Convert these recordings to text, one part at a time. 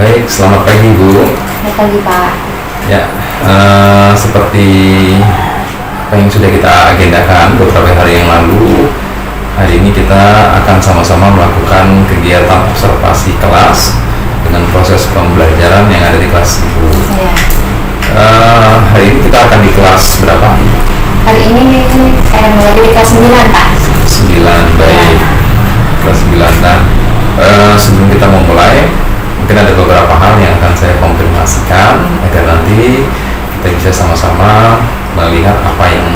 Baik, selamat pagi Bu. Selamat pagi Pak. Ya, seperti apa yang sudah kita agendakan beberapa hari yang lalu, hari ini kita akan sama-sama melakukan kegiatan observasi kelas dengan proses pembelajaran yang ada di kelas Ibu. Ya. Hari ini kita akan di kelas berapa? Hari ini saya mulai di kelas 9 Pak. 9, baik. Kelas 9. Nah, sebelum kita memulai, mungkin ada beberapa hal yang akan saya konfirmasikan agar nanti kita bisa sama-sama melihat apa yang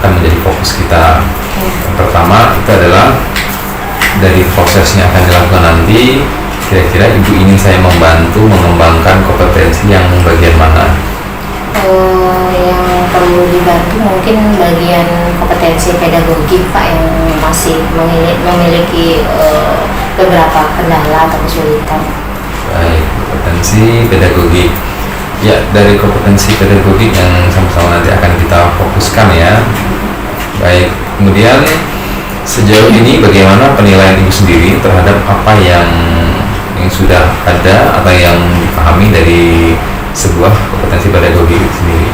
akan menjadi fokus kita. Yang pertama itu adalah dari prosesnya akan dilakukan nanti, kira-kira Ibu ingin saya membantu mengembangkan kompetensi yang bagian mana? Yang perlu dibantu mungkin bagian kompetensi pedagogi Pak, yang masih memiliki beberapa kendala atau kesulitan. Baik, kompetensi pedagogik. Ya, dari kompetensi pedagogik yang sama-sama nanti akan kita fokuskan ya. Baik, kemudian sejauh ini bagaimana penilaian Ibu sendiri terhadap apa yang sudah ada atau yang dipahami dari sebuah kompetensi pedagogik itu sendiri?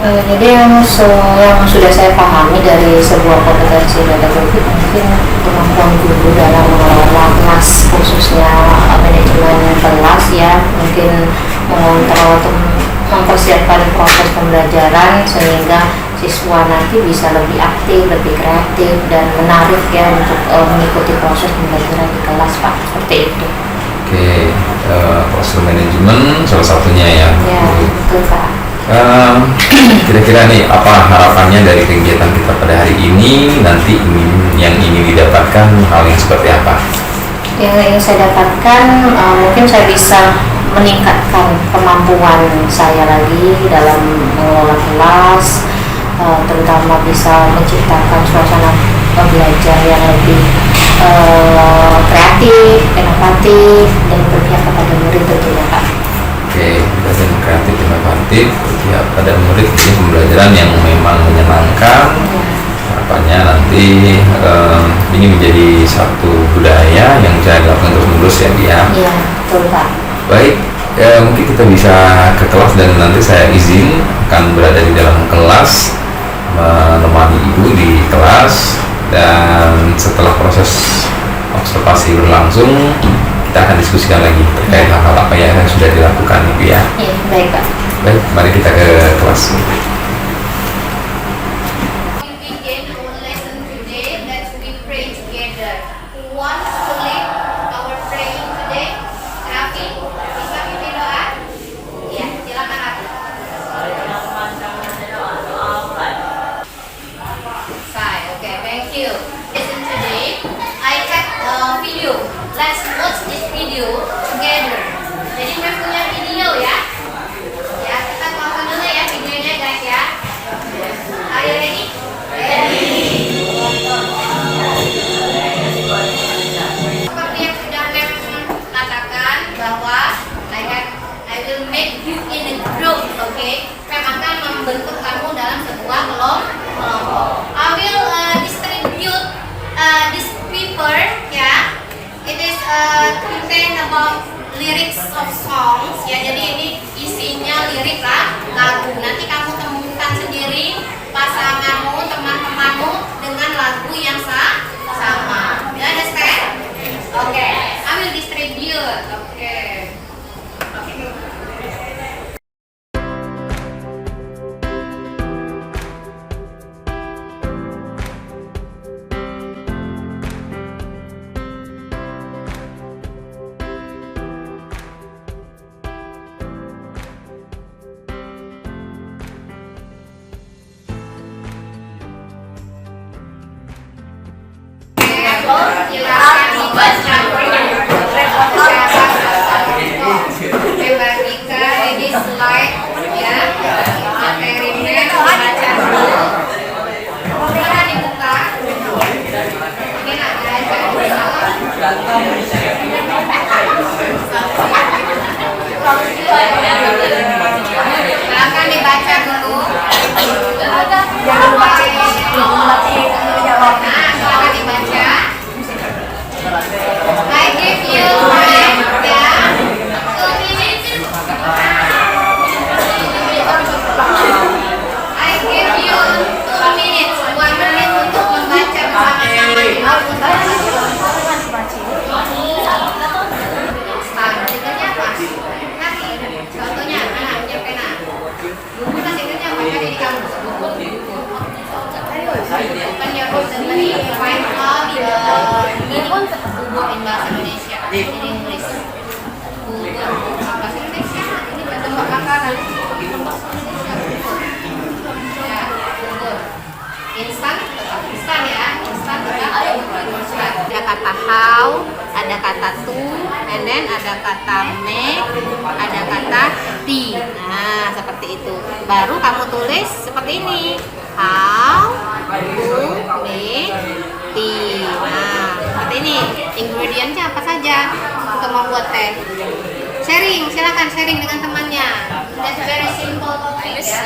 Jadi yang sudah saya pahami dari sebuah kompetensi pedagogik mungkin kemampuan guru dalam mengelola kelas, khususnya manajemen kelas ya, mungkin mengontrol atau mempersiapkan proses pembelajaran sehingga siswa nanti bisa lebih aktif, lebih kreatif dan menarik ya untuk mengikuti proses pembelajaran di kelas Pak, seperti itu. Oke, proses manajemen salah satunya ya. Ya, betul Pak. Kira-kira nih apa harapannya dari kegiatan kita pada hari ini, nanti yang ingin didapatkan hal yang seperti apa? Yang ingin saya dapatkan mungkin saya bisa meningkatkan kemampuan saya lagi dalam mengelola kelas, terutama bisa menciptakan suasana belajar yang lebih kreatif, inovatif dan berpihak kepada murid tentunya Pak. Oke, belajar kreatif, inovatif, ya pada murid ini pembelajaran yang memang menyenangkan. Harapannya nanti ini menjadi satu budaya yang bisa dilakukan terus-menerus ya dia. Iya, betul Pak. Baik, mungkin kita bisa ke kelas dan nanti saya izin akan berada di dalam kelas menemani Ibu di kelas, dan setelah proses observasi berlangsung kita akan diskusikan lagi terkait hal apa yang sudah dilakukan Ibu ya. Iya, baik Pak. Baik, mari kita ke kelas. We begin our lesson today. Let's we pray together. Who wants to lead our praying today? Raffi, bisa pimpin doa? Iya, silakan Raffi. Fine, okay, thank you. Listen today. I have a video. Let's watch this video together. Jadi saya punya video ya. Ya, kita tonton dulu ya videonya guys ya. Are you ready? Ready. Seperti yang sudah Mem katakan bahwa I will make you in a group, okay? Mem akan membentuk kamu dalam sebuah kelompok. I will distribute this paper, ya. It is contain about lyrics of songs, ya. Jadi ini isinya lirik lah, lagu. Nanti kamu temukan sendiri pasanganmu, teman-temanmu dengan lagu yang sama. You understand? Okay. I will distribute. Okay. Open your dictionary, find out the meaning bubur in bahasa Indonesia. In English. Bubur bahasa Indonesia. Ini bentuk makanan. Bahasa Indonesia bubur. Ya, bubur. Instan tetap instan ya. Instan tetap instan. Ada kata how, ada kata to, and then ada kata make, ada kata tea. Nah, seperti itu. Baru kamu tulis seperti ini. How to make tea. Nah, seperti ini. Ingredientnya apa saja untuk membuat teh. Sharing, silakan sharing dengan temannya. That's very simple topic ya.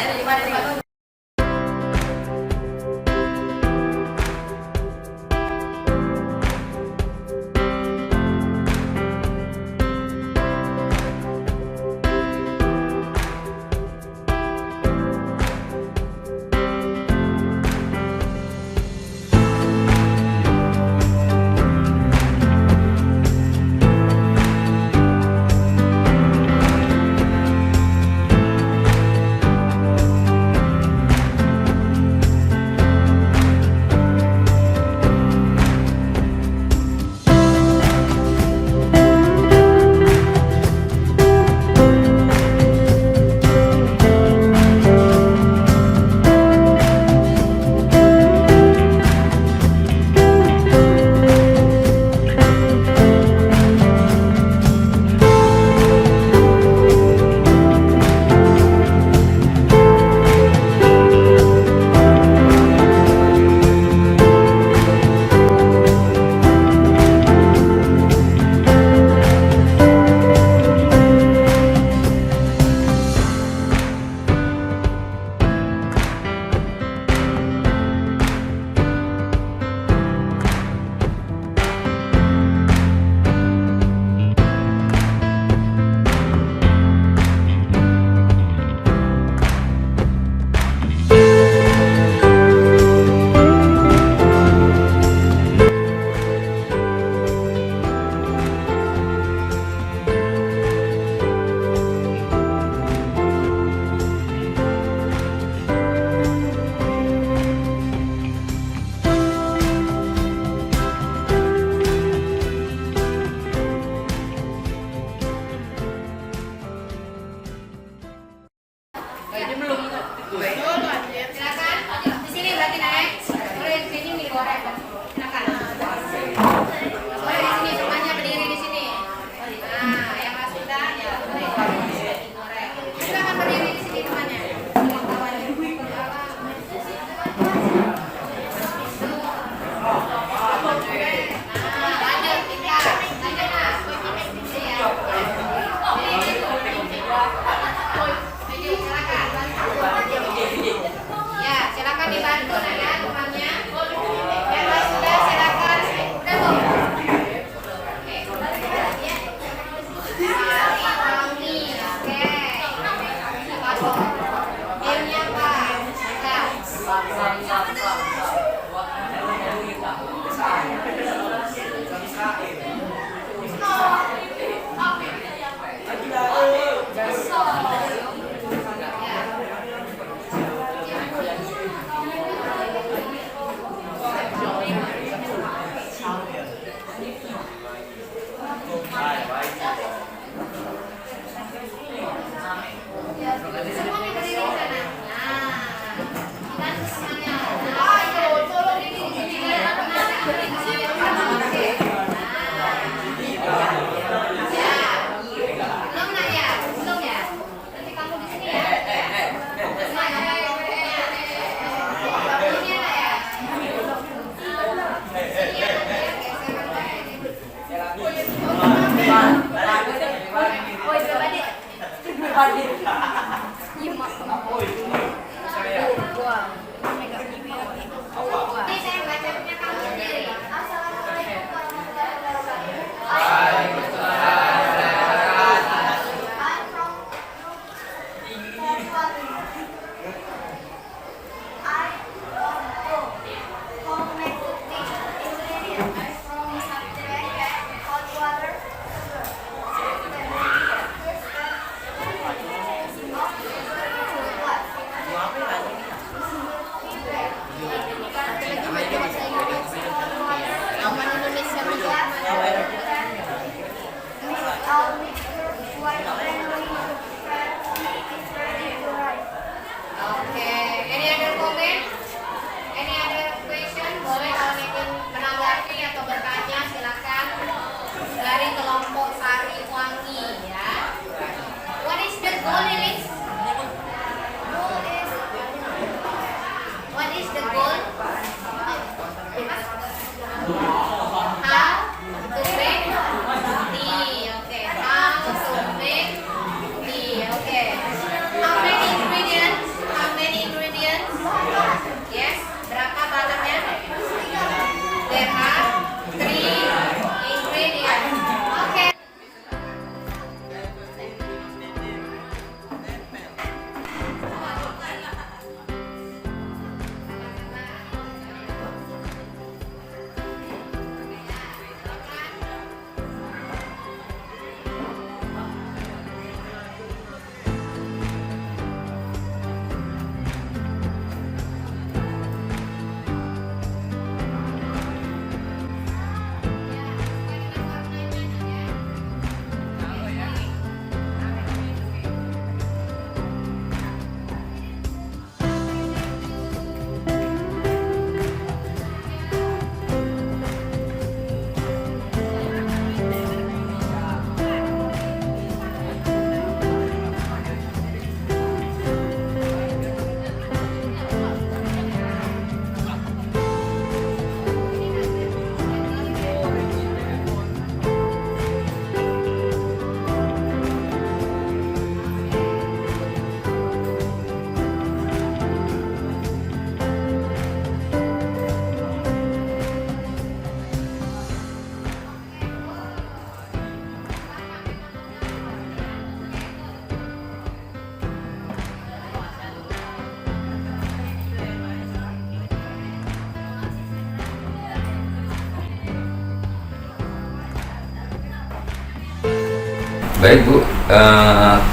Baik Bu,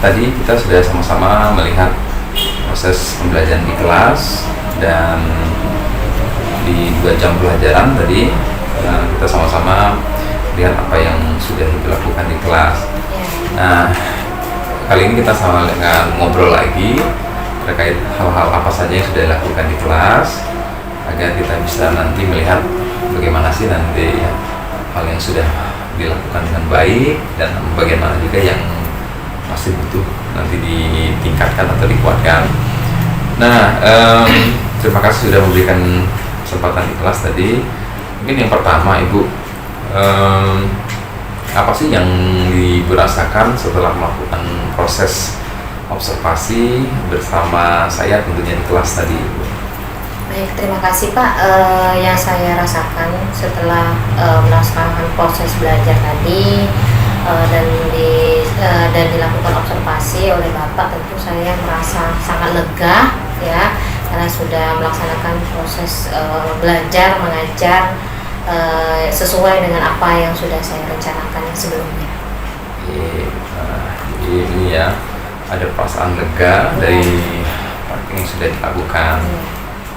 tadi kita sudah sama-sama melihat proses pembelajaran di kelas, dan di 2 jam pelajaran tadi kita sama-sama lihat apa yang sudah dilakukan di kelas. Nah, kali ini kita sama dengan ngobrol lagi terkait hal-hal apa saja yang sudah dilakukan di kelas, agar kita bisa nanti melihat bagaimana sih nanti ya, hal yang sudah dilakukan dengan baik, dan bagaimana juga yang masih butuh nanti ditingkatkan atau dikuatkan. Nah, terima kasih sudah memberikan kesempatan di kelas tadi. Mungkin yang pertama Ibu, apa sih yang Ibu rasakan setelah melakukan proses observasi bersama saya tentunya di kelas tadi, Ibu? Baik, terima kasih Pak. Yang saya rasakan setelah melaksanakan proses belajar tadi dan dilakukan observasi oleh Bapak, tentu saya merasa sangat lega ya, karena sudah melaksanakan proses belajar mengajar sesuai dengan apa yang sudah saya rencanakan sebelumnya. Jadi ini ya, ada perasaan lega dari apa yang sudah dilakukan.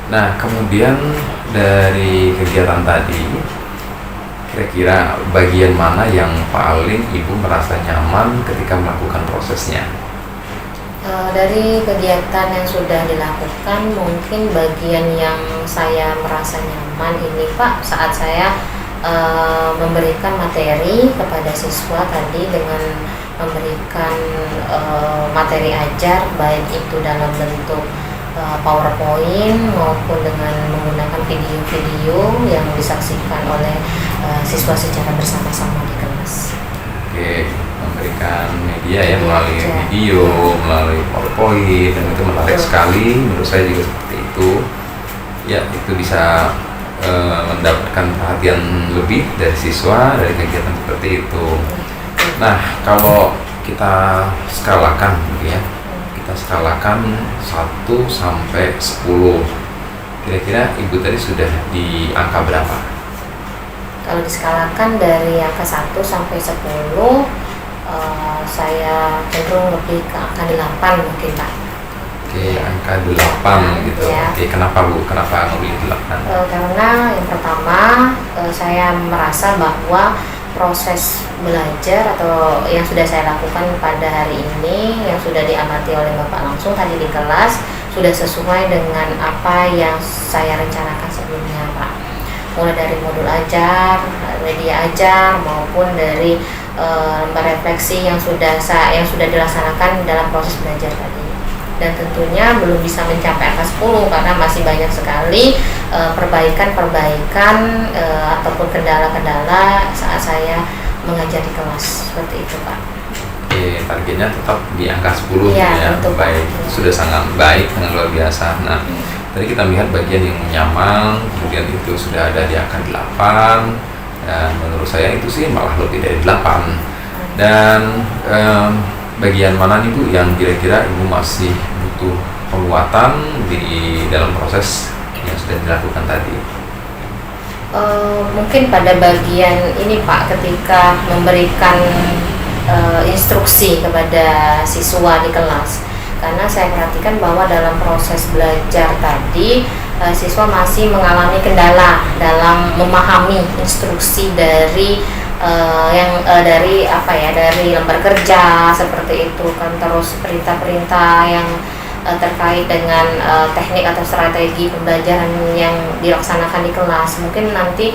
Nah, kemudian dari kegiatan tadi, kira-kira bagian mana yang paling Ibu merasa nyaman ketika melakukan prosesnya? Dari kegiatan yang sudah dilakukan, mungkin bagian yang saya merasa nyaman ini Pak, saat saya memberikan materi kepada siswa tadi dengan memberikan materi ajar, baik itu dalam bentuk PowerPoint maupun dengan menggunakan video-video yang disaksikan oleh siswa secara bersama-sama di kelas. Oke, memberikan media ya, melalui video, melalui PowerPoint, dan itu menarik sekali menurut saya juga seperti itu. Ya, itu bisa mendapatkan perhatian lebih dari siswa dari kegiatan seperti itu. Nah, kalau kita skalakan gitu ya, kita skalakan 1 sampai 10, kira-kira Ibu tadi sudah di angka berapa? Kalau diskalakan dari angka 1 sampai 10, saya cenderung lebih ke angka 8 mungkin Pak. Oke, angka 8 gitu. Ya. Oke, kenapa Bu? Kenapa memilih 8? Karena yang pertama, saya merasa bahwa proses belajar atau yang sudah saya lakukan pada hari ini, yang sudah diamati oleh Bapak langsung tadi di kelas, sudah sesuai dengan apa yang saya rencanakan sebelumnya Pak. Mulai dari modul ajar, media ajar, maupun dari lembar refleksi yang sudah dilaksanakan dalam proses belajar tadi. Dan tentunya belum bisa mencapai angka 10 karena masih banyak sekali perbaikan-perbaikan ataupun kendala-kendala saat saya mengajar di kelas, seperti itu Pak. Oke, targetnya tetap di angka 10 ya, ya. Baik, sudah sangat baik, sangat luar biasa. Nah, tadi kita melihat bagian yang nyaman, kemudian itu sudah ada di angka 8, dan menurut saya itu sih malah lebih dari 8. Dan bagian mana nih Bu yang kira-kira Ibu masih butuh penguatan di dalam proses yang sudah dilakukan tadi? Mungkin pada bagian ini Pak, ketika memberikan instruksi kepada siswa di kelas, karena saya perhatikan bahwa dalam proses belajar tadi siswa masih mengalami kendala dalam memahami instruksi dari dari lembar kerja seperti itu kan, terus perintah-perintah yang terkait dengan teknik atau strategi pembelajaran yang dilaksanakan di kelas. Mungkin nanti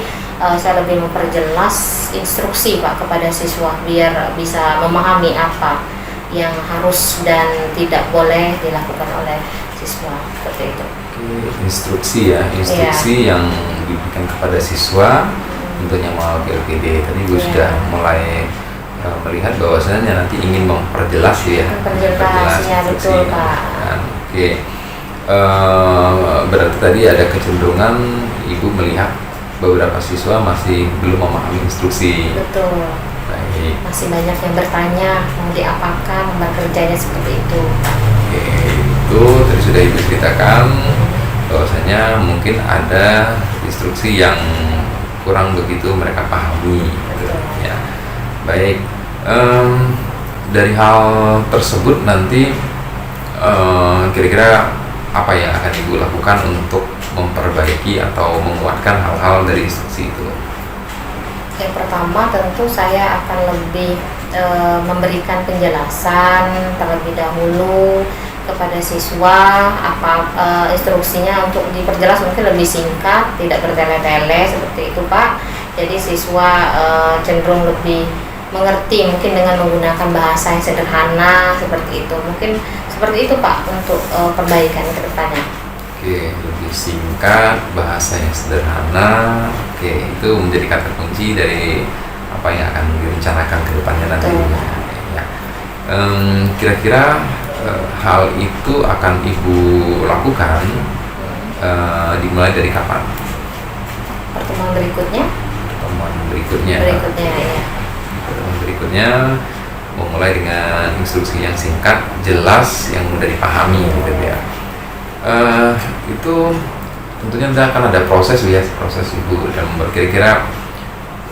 saya lebih memperjelas instruksi Pak kepada siswa biar bisa memahami apa yang harus dan tidak boleh dilakukan oleh siswa, seperti itu. Oke, instruksi yang diberikan kepada siswa tentunya melalui LPD. Tadi Ibu sudah mulai melihat bahwasanya nanti ingin memperjelas ya. Memperjelas ya, betul Pak. Oke, berarti tadi ada kecenderungan Ibu melihat beberapa siswa masih belum memahami instruksi. Betul. Baik. Masih banyak yang bertanya mau diapakan, lembar kerjanya seperti itu. Oke, itu tadi sudah Ibu ceritakan bahwasanya mungkin ada instruksi yang kurang begitu mereka pahami. Ya, baik. dari hal tersebut nanti kira-kira apa yang akan Ibu lakukan untuk memperbaiki atau menguatkan hal-hal dari instruksi itu? Yang pertama tentu saya akan lebih memberikan penjelasan terlebih dahulu kepada siswa apa instruksinya untuk diperjelas mungkin lebih singkat, tidak bertele-tele seperti itu Pak. Jadi siswa cenderung lebih mengerti mungkin dengan menggunakan bahasa yang sederhana seperti itu. Mungkin seperti itu Pak untuk perbaikan ke depannya. Oke, lebih singkat, bahasa yang sederhana. Oke, itu menjadi kata kunci dari apa yang akan direncanakan ke depannya nanti. Ya. Kira-kira hal itu akan Ibu lakukan dimulai dari kapan? Pertemuan berikutnya? Pertemuan berikutnya. Ya. Pertemuan berikutnya memulai dengan instruksi yang singkat, jelas, yang mudah dipahami gitu ya. Itu tentunya nanti akan ada proses ya, proses Ibu dan kira-kira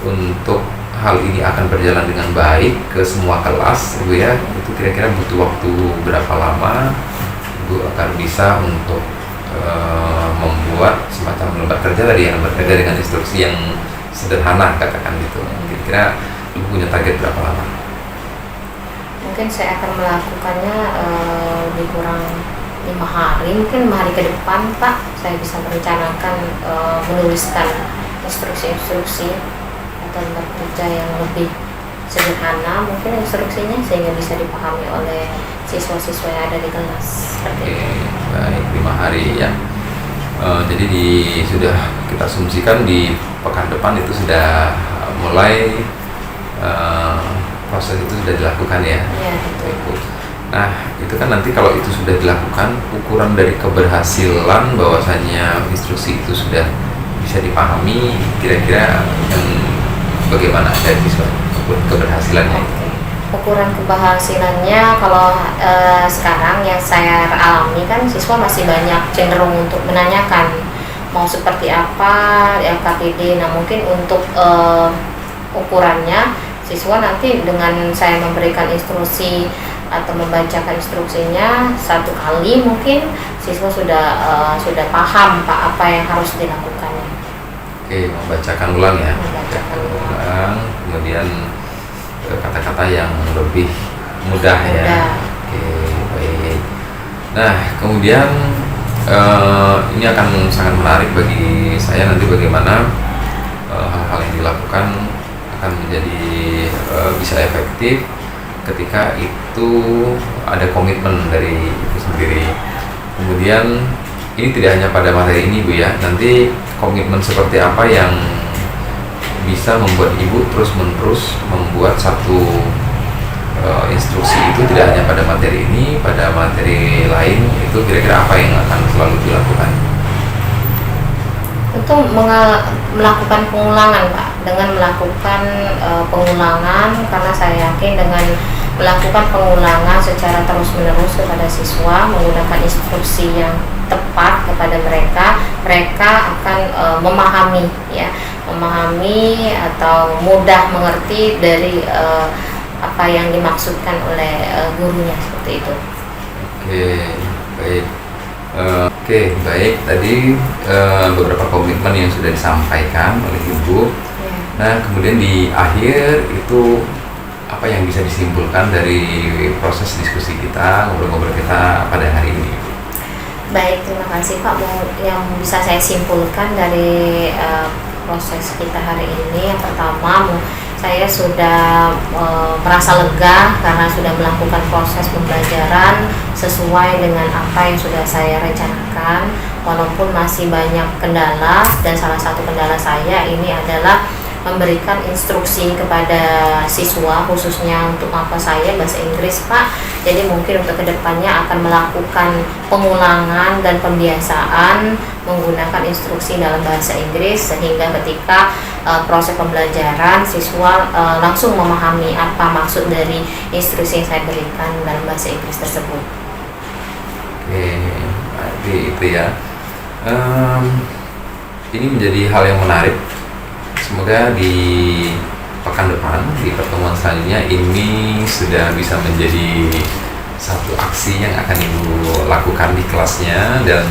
untuk hal ini akan berjalan dengan baik ke semua kelas Ibu ya. Itu kira-kira butuh waktu berapa lama Ibu akan bisa untuk membuat semacam lembar kerja tadi yang bekerja dengan instruksi yang sederhana katakan gitu. Kira-kira Ibu punya target berapa lama? Mungkin saya akan melakukannya lebih kurang 5 hari, mungkin 5 hari ke depan Pak. Saya bisa merencanakan menuliskan instruksi-instruksi atau lembar kerja yang lebih sederhana mungkin instruksinya sehingga bisa dipahami oleh siswa-siswa yang ada di kelas. Oke, baik, 5 hari ya. Jadi sudah kita asumsikan di pekan depan itu sudah mulai proses itu sudah dilakukan ya. Iya, betul. Nah, itu kan nanti kalau itu sudah dilakukan, ukuran dari keberhasilan bahwasanya instruksi itu sudah bisa dipahami, kira-kira bagaimana ada siswa keberhasilannya? Ukuran keberhasilannya kalau sekarang yang saya alami kan siswa masih banyak cenderung untuk menanyakan mau seperti apa LKPD. Nah mungkin untuk ukurannya siswa nanti dengan saya memberikan instruksi atau membacakan instruksinya 1 kali mungkin siswa sudah paham Pak apa yang harus dilakukannya. Oke, membacakan ulang ya. Membacakan ulang. Kemudian kata-kata yang lebih mudah ya. Oke, baik. Nah, kemudian ini akan sangat menarik bagi saya nanti bagaimana hal-hal yang dilakukan akan menjadi bisa efektif ketika itu ada komitmen dari itu sendiri. Kemudian ini tidak hanya pada materi ini Bu ya, nanti komitmen seperti apa yang bisa membuat Ibu terus-menerus membuat satu instruksi itu tidak hanya pada materi ini, pada materi lain itu kira-kira apa yang akan selalu dilakukan? Itu melakukan pengulangan Pak, dengan melakukan pengulangan karena saya yakin dengan melakukan pengulangan secara terus-menerus kepada siswa menggunakan instruksi yang tepat kepada mereka akan memahami atau mudah mengerti dari apa yang dimaksudkan oleh gurunya seperti itu. Oke, baik. Tadi beberapa komitmen yang sudah disampaikan oleh Ibu. Nah, kemudian di akhir itu apa yang bisa disimpulkan dari proses diskusi kita, ngobrol-ngobrol kita pada hari ini? Baik, terima kasih Pak. Yang bisa saya simpulkan dari proses kita hari ini, yang pertama saya sudah merasa lega karena sudah melakukan proses pembelajaran sesuai dengan apa yang sudah saya rencanakan, walaupun masih banyak kendala, dan salah satu kendala saya ini adalah memberikan instruksi kepada siswa khususnya untuk mata saya bahasa Inggris Pak. Jadi mungkin untuk kedepannya akan melakukan pengulangan dan pembiasaan menggunakan instruksi dalam bahasa Inggris sehingga ketika proses pembelajaran siswa langsung memahami apa maksud dari instruksi yang saya berikan dalam bahasa Inggris tersebut. Oke, berarti itu ya. Ini menjadi hal yang menarik. Semoga di pekan depan di pertemuan selanjutnya ini sudah bisa menjadi satu aksi yang akan Ibu lakukan di kelasnya. Dan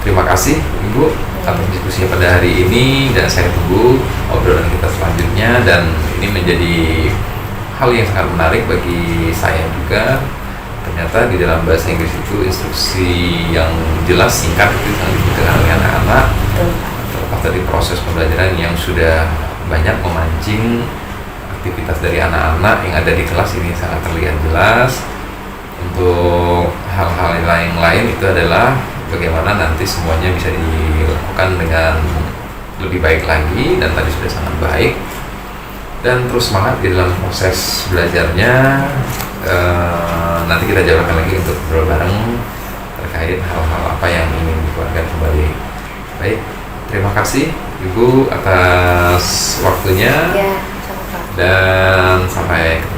terima kasih Ibu atas diskusinya pada hari ini, dan saya tunggu obrolan kita selanjutnya. Dan ini menjadi hal yang sangat menarik bagi saya juga. Ternyata di dalam bahasa Inggris itu instruksi yang jelas, singkat itu sangat dibutuhkan oleh anak-anak. Terlepas dari proses pembelajaran yang sudah banyak memancing aktivitas dari anak-anak yang ada di kelas ini sangat terlihat jelas. Untuk hal-hal yang lain itu adalah bagaimana nanti semuanya bisa dilakukan dengan lebih baik lagi, dan tadi sudah sangat baik. Dan terus semangat di dalam proses belajarnya. Nanti kita jalankan lagi untuk ngobrol bareng terkait hal-hal apa yang ingin dikeluarkan kembali. Baik, terima kasih Ibu atas waktunya, Ya, sama-sama. dan sampai ketemu